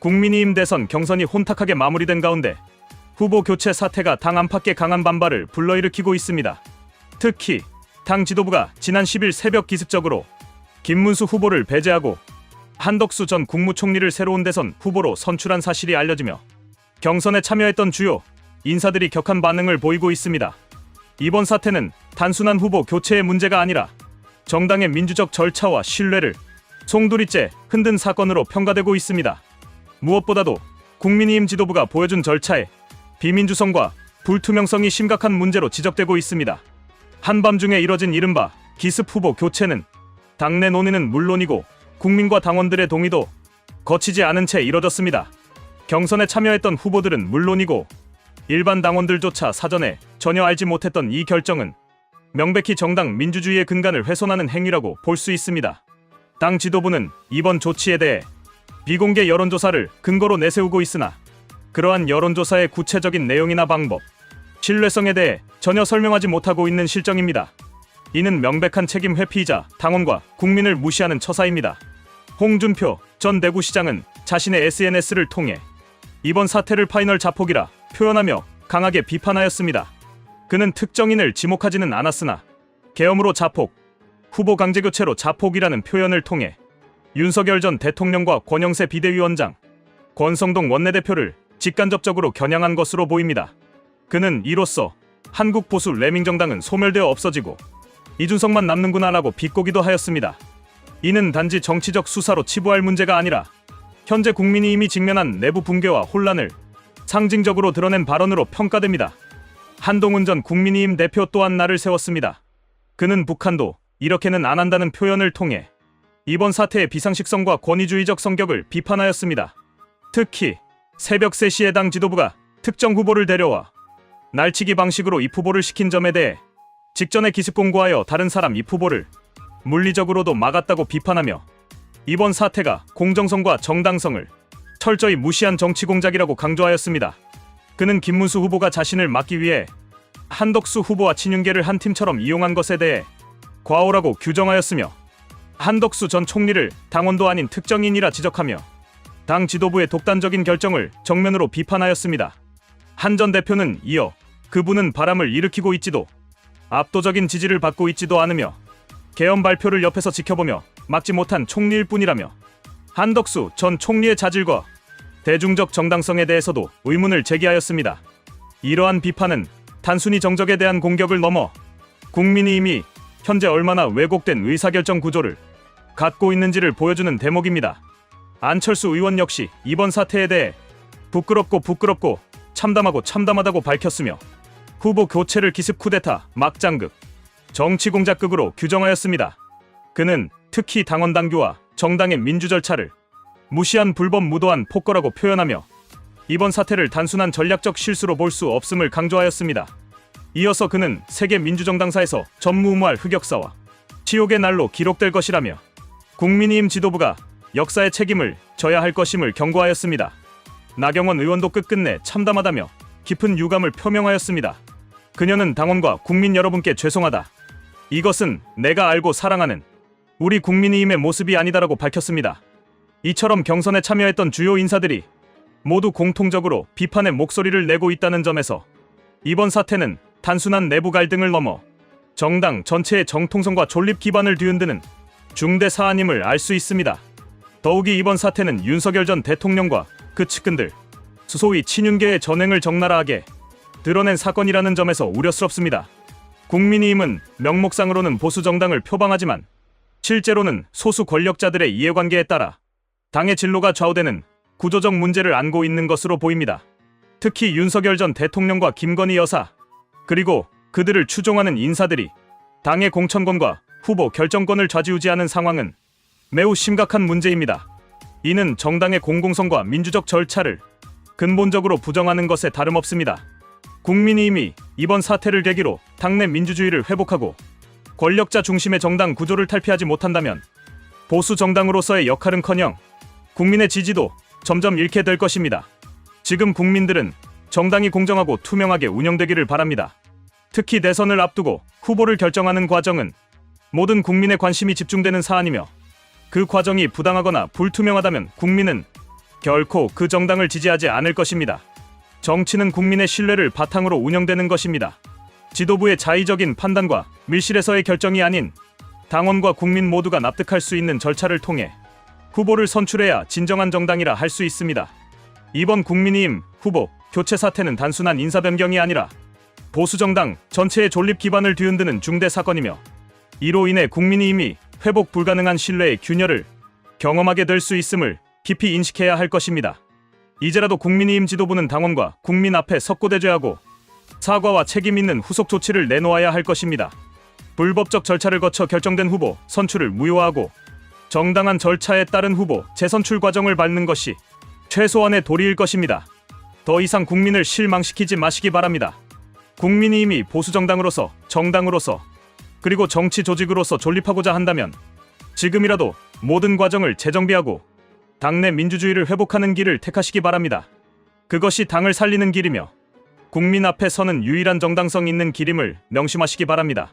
국민의힘 대선 경선이 혼탁하게 마무리된 가운데 후보 교체 사태가 당 안팎의 강한 반발을 불러일으키고 있습니다. 특히 당 지도부가 지난 10일 새벽 기습적으로 김문수 후보를 배제하고 한덕수 전 국무총리를 새로운 대선 후보로 선출한 사실이 알려지며 경선에 참여했던 주요 인사들이 격한 반응을 보이고 있습니다. 이번 사태는 단순한 후보 교체의 문제가 아니라 정당의 민주적 절차와 신뢰를 송두리째 흔든 사건으로 평가되고 있습니다. 무엇보다도 국민의힘 지도부가 보여준 절차에 비민주성과 불투명성이 심각한 문제로 지적되고 있습니다. 한밤중에 이뤄진 이른바 기습 후보 교체는 당내 논의는 물론이고 국민과 당원들의 동의도 거치지 않은 채 이뤄졌습니다. 경선에 참여했던 후보들은 물론이고 일반 당원들조차 사전에 전혀 알지 못했던 이 결정은 명백히 정당 민주주의의 근간을 훼손하는 행위라고 볼 수 있습니다. 당 지도부는 이번 조치에 대해 비공개 여론조사를 근거로 내세우고 있으나 그러한 여론조사의 구체적인 내용이나 방법, 신뢰성에 대해 전혀 설명하지 못하고 있는 실정입니다. 이는 명백한 책임 회피이자 당원과 국민을 무시하는 처사입니다. 홍준표 전 대구시장은 자신의 SNS를 통해 이번 사태를 파이널 자폭이라 표현하며 강하게 비판하였습니다. 그는 특정인을 지목하지는 않았으나 계엄으로 자폭, 후보 강제교체로 자폭이라는 표현을 통해 윤석열 전 대통령과 권영세 비대위원장, 권성동 원내대표를 직간접적으로 겨냥한 것으로 보입니다. 그는 이로써 한국 보수 레밍정당은 소멸되어 없어지고 이준석만 남는구나라고 비꼬기도 하였습니다. 이는 단지 정치적 수사로 치부할 문제가 아니라 현재 국민의힘이 직면한 내부 붕괴와 혼란을 상징적으로 드러낸 발언으로 평가됩니다. 한동훈 전 국민의힘 대표 또한 날을 세웠습니다. 그는 북한도 이렇게는 안 한다는 표현을 통해 이번 사태의 비상식성과 권위주의적 성격을 비판하였습니다. 특히 새벽 3시에 당 지도부가 특정 후보를 데려와 날치기 방식으로 입후보를 시킨 점에 대해 직전에 기습 공고하여 다른 사람 입후보를 물리적으로도 막았다고 비판하며 이번 사태가 공정성과 정당성을 철저히 무시한 정치 공작이라고 강조하였습니다. 그는 김문수 후보가 자신을 막기 위해 한덕수 후보와 친윤계를 한 팀처럼 이용한 것에 대해 과오라고 규정하였으며 한덕수 전 총리를 당원도 아닌 특정인이라 지적하며 당 지도부의 독단적인 결정을 정면으로 비판하였습니다. 한 전 대표는 이어 그분은 바람을 일으키고 있지도 압도적인 지지를 받고 있지도 않으며 계엄 발표를 옆에서 지켜보며 막지 못한 총리일 뿐이라며 한덕수 전 총리의 자질과 대중적 정당성에 대해서도 의문을 제기하였습니다. 이러한 비판은 단순히 정적에 대한 공격을 넘어 국민의힘이 현재 얼마나 왜곡된 의사결정 구조를 갖고 있는지를 보여주는 대목입니다. 안철수 의원 역시 이번 사태에 대해 부끄럽고 참담하다고 밝혔으며 후보 교체를 기습 쿠데타, 막장극, 정치 공작극으로 규정하였습니다. 그는 특히 당원 당규와 정당의 민주 절차를 무시한 불법 무도한 폭거라고 표현하며 이번 사태를 단순한 전략적 실수로 볼 수 없음을 강조하였습니다. 이어서 그는 세계 민주정당사에서 전무후무할 흑역사와 치욕의 날로 기록될 것이라며 국민의힘 지도부가 역사의 책임을 져야 할 것임을 경고하였습니다. 나경원 의원도 끝끝내 참담하다며 깊은 유감을 표명하였습니다. 그녀는 당원과 국민 여러분께 죄송하다. 이것은 내가 알고 사랑하는 우리 국민의힘의 모습이 아니다라고 밝혔습니다. 이처럼 경선에 참여했던 주요 인사들이 모두 공통적으로 비판의 목소리를 내고 있다는 점에서 이번 사태는 단순한 내부 갈등을 넘어 정당 전체의 정통성과 존립 기반을 뒤흔드는 중대 사안임을 알 수 있습니다. 더욱이 이번 사태는 윤석열 전 대통령과 그 측근들, 소위 친윤계의 전횡을 적나라하게 드러낸 사건이라는 점에서 우려스럽습니다. 국민의힘은 명목상으로는 보수 정당을 표방하지만 실제로는 소수 권력자들의 이해관계에 따라 당의 진로가 좌우되는 구조적 문제를 안고 있는 것으로 보입니다. 특히 윤석열 전 대통령과 김건희 여사, 그리고 그들을 추종하는 인사들이 당의 공천권과 후보 결정권을 좌지우지하는 상황은 매우 심각한 문제입니다. 이는 정당의 공공성과 민주적 절차를 근본적으로 부정하는 것에 다름없습니다. 국민의힘이 이번 사태를 계기로 당내 민주주의를 회복하고 권력자 중심의 정당 구조를 탈피하지 못한다면 보수 정당으로서의 역할은커녕 국민의 지지도 점점 잃게 될 것입니다. 지금 국민들은 정당이 공정하고 투명하게 운영되기를 바랍니다. 특히 대선을 앞두고 후보를 결정하는 과정은 모든 국민의 관심이 집중되는 사안이며 그 과정이 부당하거나 불투명하다면 국민은 결코 그 정당을 지지하지 않을 것입니다. 정치는 국민의 신뢰를 바탕으로 운영되는 것입니다. 지도부의 자의적인 판단과 밀실에서의 결정이 아닌 당원과 국민 모두가 납득할 수 있는 절차를 통해 후보를 선출해야 진정한 정당이라 할 수 있습니다. 이번 국민의힘 후보 교체 사태는 단순한 인사 변경이 아니라 보수정당 전체의 존립 기반을 뒤흔드는 중대 사건이며, 이로 인해 국민의힘이 회복 불가능한 신뢰의 균열을 경험하게 될 수 있음을 깊이 인식해야 할 것입니다. 이제라도 국민의힘 지도부는 당원과 국민 앞에 석고대죄하고 사과와 책임 있는 후속 조치를 내놓아야 할 것입니다. 불법적 절차를 거쳐 결정된 후보 선출을 무효화하고 정당한 절차에 따른 후보 재선출 과정을 밟는 것이 최소한의 도리일 것입니다. 더 이상 국민을 실망시키지 마시기 바랍니다. 국민의힘이 보수정당으로서, 정당으로서, 그리고 정치 조직으로서 존립하고자 한다면 지금이라도 모든 과정을 재정비하고 당내 민주주의를 회복하는 길을 택하시기 바랍니다. 그것이 당을 살리는 길이며 국민 앞에 서는 유일한 정당성 있는 길임을 명심하시기 바랍니다.